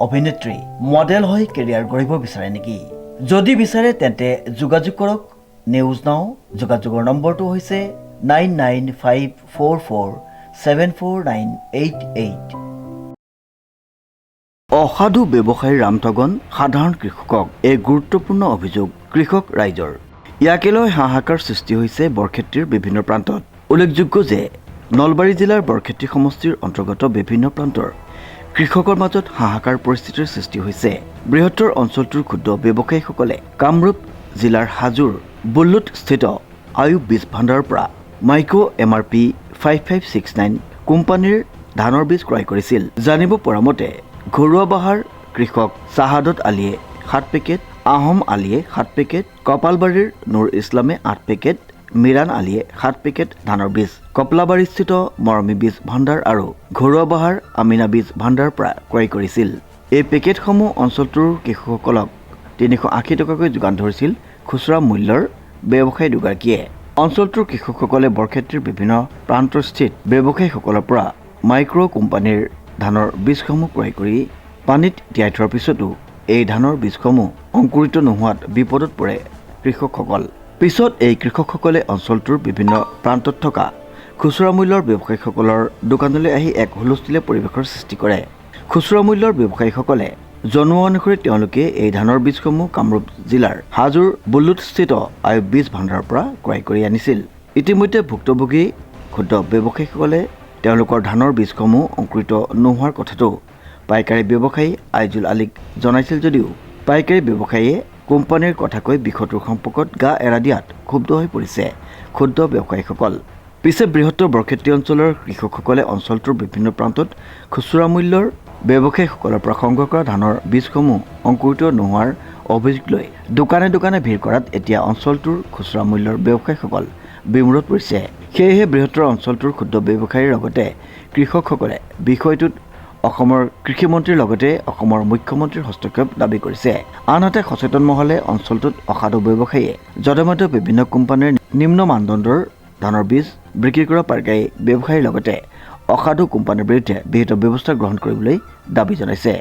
অভিনেত্ৰী মডেল হৈ কেৰিয়াৰ গঢ়িব বিচাৰে নেকি? যদি বিচাৰে তেন্তে যোগাযোগ কৰক নিউজ নাও। যোগাযোগৰ নম্বৰটো হৈছে 9954474988। অসাধু ব্যৱসায়ী ৰামঠগন সাধাৰণ কৃষকক এক গুৰুত্বপূৰ্ণ অভিযোগ কৃষক ৰাইজৰ। ইয়াকে লৈ হাহাকাৰ সৃষ্টি হৈছে বৰক্ষেত্ৰীৰ বিভিন্ন প্ৰান্তত। উল্লেখযোগ্য যে নলবাৰী জিলাৰ বৰক্ষেত্ৰী সমষ্টিৰ অন্তৰ্গত বিভিন্ন প্ৰান্তৰ কৃষকৰ মাজত হাহাকাৰ পৰিস্থিতিৰ সৃষ্টি হৈছে। বৃহত্তৰ অঞ্চলটোৰ ক্ষুদ্ৰ ব্যৱসায়ীসকলে কামৰূপ জিলাৰ হাজোৰ বুল্লুত স্থিত আয়ুব বীজ ভাণ্ডাৰৰ পৰা মাইক্ৰ MRP 5569 কোম্পানীৰ ধানৰ বীজ ক্ৰয় কৰিছিল। জানিব পৰা মতে ঘৰুৱা বাহাৰ কৃষক চাহাদত আলীয়ে 7 পেকেট, আহম আলীয়ে 7 পেকেট, কপালবাৰীৰ নুৰ ইছলামে 8 পেকেট, মিৰাণ আলীয়ে 7 পেকেট ধানৰ বীজ কপলাবাৰীস্থিত মৰমী বীজ ভাণ্ডাৰ আৰু ঘৰুৱা বাহাৰ আমিনা বীজ ভাণ্ডাৰৰ পৰা ক্ৰয় কৰিছিল। এই পেকেটসমূহ অঞ্চলটোৰ কৃষকসকলক 380 টকাকৈ যোগান ধৰিছিল খুচুৰা মূল্যৰ ব্যৱসায়ী দুগৰাকীয়ে। অঞ্চলটোৰ কৃষকসকলে বৰক্ষেত্ৰীৰ বিভিন্ন প্ৰান্তস্থিত ব্যৱসায়ীসকলৰ পৰা মাইক্ৰ কোম্পানীৰ ধানৰ বীজসমূহ ক্ৰয় কৰি পানীত তিয়াই থোৱাৰ পিছতো এই ধানৰ বীজসমূহ অংকুৰিত নোহোৱাত বিপদত পৰে কৃষকসকল। পিছত এই কৃষকসকলে অঞ্চলটোৰ বিভিন্ন প্ৰান্তত থকা খুচুৰা মূল্যৰ ব্যৱসায়ীসকলৰ দোকানলৈ আহি এক হুলস্থুলীয়া পৰিৱেশৰ সৃষ্টি কৰে। খুচুৰা মূল্যৰ ব্যৱসায়ীসকলে জনোৱা অনুসৰি তেওঁলোকে এই ধানৰ বীজসমূহ কামৰূপ জিলাৰ হাজোৰ বুল্লুতস্থিত আয়ুব বীজ ভাণ্ডাৰৰ পৰা ক্ৰয় কৰি আনিছিল। ইতিমধ্যে ভুক্তভোগী ক্ষুদ্ৰ ব্যৱসায়ীসকলে তেওঁলোকৰ ধানৰ বীজসমূহ অংকুৰিত নোহোৱাৰ কথাটো পাইকাৰী ব্যৱসায়ী আইজুল আলীক জনাইছিল যদিও পাইকাৰী ব্যৱসায়ীয়ে কোম্পানীৰ কথাকৈ বিষয়টোৰ সম্পৰ্কত গা এৰা দিয়াত ক্ষুব্ধ হৈ পৰিছে ক্ষুদ্ৰ ব্যৱসায়ীসকল। পিছে বৃহত্তৰ বৰক্ষেত্ৰী অঞ্চলৰ কৃষকসকলে অঞ্চলটোৰ বিভিন্ন প্ৰান্তত খুচুৰা মূল্যৰ ব্যৱসায়ীসকলৰ পৰা সংগ্ৰহ কৰা ধানৰ বীজসমূহ অংকুৰিত নোহোৱাৰ অভিযোগ লৈ দোকানে দোকানে ভিৰ কৰাত এতিয়া অঞ্চলটোৰ খুচুৰা মূল্যৰ ব্যৱসায়ীসকল বিমূৰত পৰিছে। সেয়েহে বৃহত্তৰ অঞ্চলটোৰ ক্ষুদ্ৰ ব্যৱসায়ীৰ লগতে কৃষকসকলে বিষয়টোত অসমৰ কৃষিমন্ত্ৰীৰ লগতে অসমৰ মুখ্যমন্ত্ৰীৰ হস্তক্ষেপ দাবী কৰিছে। আনহাতে সচেতন মহলে অঞ্চলটোত অসাধু ব্যৱসায়ীয়ে যধে মধে বিভিন্ন কোম্পানীৰ নিম্ন মানদণ্ডৰ ধানৰ বীজ বিক্ৰী কৰা পাইকাৰী ব্যৱসায়ীৰ লগতে অসাধু কোম্পানীৰ বিৰুদ্ধে বিহিত ব্যৱস্থা গ্ৰহণ কৰিবলৈ দাবী জনাইছে।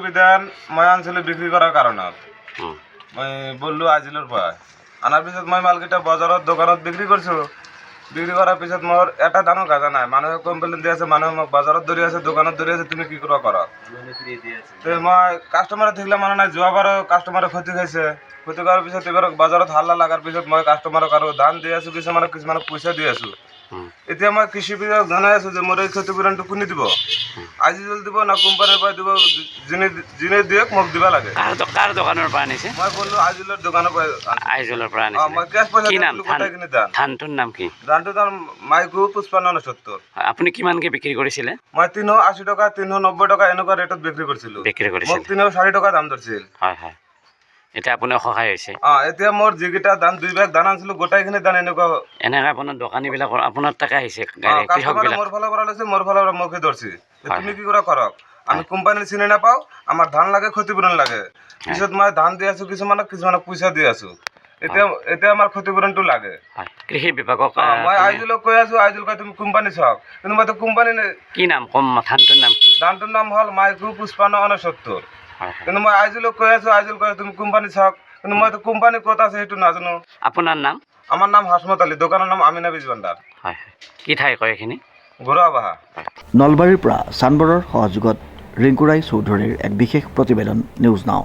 বিধান মই আনিছিলো বিক্ৰী কৰাৰ কাৰণত মই বললো আজিলৰ পৰা আনাৰ পিছত মই মালকেইটা বজাৰত দোকানত বিক্ৰী কৰিছোঁ। বিক্ৰী কৰাৰ পিছত মোৰ এটা ধানো গাজা নাই। মানুহে কমপ্লেইন দি আছে, মানুহে মোক বজাৰত ধৰি আছে, দোকানত ধৰি আছে, তুমি কি কৰা কৰা। মই কাষ্টমাৰে থাকিলে মানে নাই। যোৱাবাৰো কাষ্টমাৰে ক্ষতি খাইছে। ক্ষতি কৰাৰ পিছত এইবাৰ বজাৰত হাল্লা লগাৰ পিছত মই কাষ্টমাৰক আৰু ধান দি আছোঁ, কিছুমানক পইচা দি আছোঁ। এতিয়া মই কৃষি বিভাগক জনাই আছোঁ যে মোৰ এই ক্ষতিপূৰণটো কোনে দিব, আজি জল দিব না কোম্পানীৰ পৰা দিব, যোনে দিয়ক মোক দিব লাগে। কাৰ দোকানৰ পৰা আনিছে? মই বললো আইজুলৰ দোকানৰ পৰা। আইজুলৰ পৰা আনিছে। মই কেছ পইচা কি নাম গোটেইখিনি ধান। ধানটোৰ নাম কি? ধানটোৰ দাম মাইক্ৰ 5569। আপুনি কিমানকে বিক্ৰী কৰিছিলে? মই 380 টকা 390 টকা এনেকুৱা ৰেটত বিক্ৰী কৰিছিলোঁ। মোক 340 টকা দাম ধৰিছিল। হয় হয়। এতিয়া আপোনাৰ সহায় হৈছে। এতিয়া মোৰ যিকেইটা ধান 2 বেগ ধান আনিছিলোঁ গোটেইখিনি ধান এনেকুৱা আপোনাৰ দোকানীবিলাকৰ আপোনাৰ তাকে আহিছে। মোৰ ফালৰ পৰা লৈছে, মোৰ ফালৰ পৰা মোকে ধৰিছে। তুমি কি কৰা কৰক, আমি কোম্পানীৰ চিনি নাপাওঁ, আমাৰ ধান লাগে, ক্ষতিপূৰণ লাগে। পিছত মই ধান দি আছোঁ, কিছুমানক পইচা দি আছোঁ। এতিয়া আমাৰ ক্ষতিপূৰণটো লাগে। কৃষি বিভাগক মই আইজুলক কৈ আছোঁ, আইজুল কয় তুমি কোম্পানী চাওক, কিন্তু মইতো কোম্পানী কি নাম কম ধানটোৰ নাম কি? ধানটোৰ নাম হ'ল মাইক্ৰ 5569। কিন্তু মই আইজুলক কৈ আছোঁ, আইজুল কয় তুমি কোম্পানী চাওক, কিন্তু মইতো কোম্পানী ক'ত আছে সেইটো নাজানো। আপোনাৰ নাম? আমাৰ নাম হাসমত আলী, দোকানেৰ নাম আমিনা বীজ ভাণ্ডাৰ। হয় কি ঠাই কয় এইখিনি? ঘৰুৱা বাহা। নলবাৰীৰ পৰা চানবৰৰ সহযোগত ৰিংকু ৰায় চৌধুৰীৰ এক বিশেষ প্ৰতিবেদন নিউজ নাও।